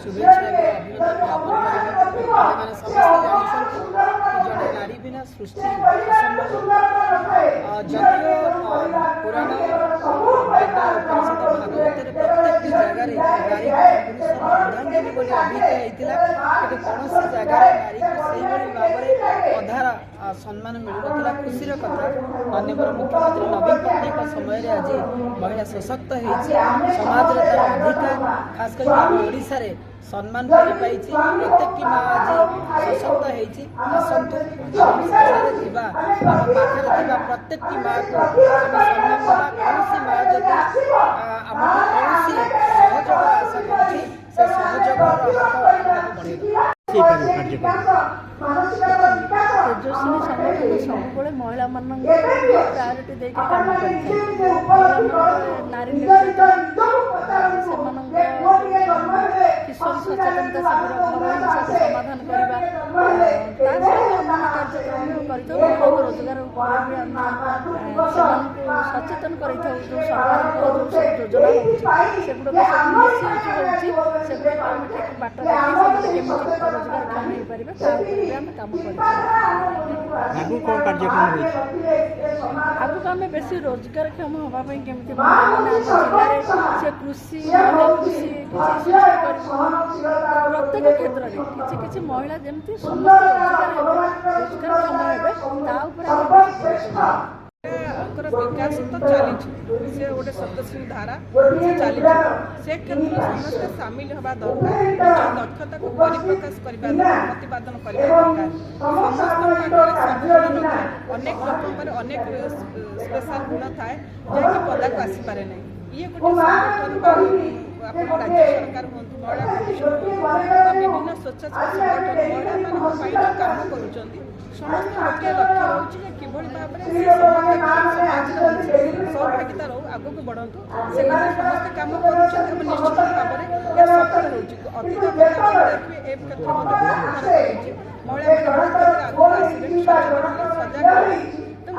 शुभेच्छा अभिनंदन ज्ञापन करें समस्त जानते जड़े नारी बिना सृष्टि जदियो पुराण उपनिषद भागवत प्रत्येक जगार नारी पुरुष अर्धांगिनी बोली अभिहित होता कि कौन जगार नारी को से भाव में अधार सम्मान मिलूला खुशी कथा माननीय मुख्यमंत्री नवीन पट्टनायक समय आज महिला सशक्त समाज अधिकार खास करके सम्मान पाई प्रत्येक माँ आज सशक्त आसतु पाखे प्रत्येक माँ को सम्मान देवा कौन माँ जब आम कौन सहयोग आशा कर तेजस्विनी संगठन सब महिला मान प्रायोरिटी देकर काम कर नारी किशोर सचेतनता शिविर घर हिंसा समाधान करवा रोजगार सचेतन कर जो सरकार योजना सेगुड़ा बाट रोजगार क्षम हो पारे आम कम कर आगुक आम बेस रोजगार क्षम हाँपाई केमी जिले से कृषि प्रत्येक क्षेत्र में किसी महिला जमी समस्त रोजगार क्षम विकास तो चली से गोटे सप्तश्री धारा से चली से क्षेत्र समस्त सामिल हवा दरकार दक्षता को परिप्रकाश करने प्रतिपादन करने दरकार अनेक लोक अनेक स्पेशल गुण थाए जैसे पदा को आसीपे ना ये गोटे संगठन राज्य सरकार हूँ महिला कमिशन विभिन्न स्वच्छता संगठन महिला काम कर समस्त गोटे लक्ष्य रोचे किभली भाव में सहभागिता रो आग को बढ़तु से समस्त कम कर निश्चित भाव में सफल हो अतीत देखिए ए क्षेत्र महिला आगे आसवे सजग तो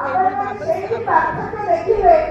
ये भाव में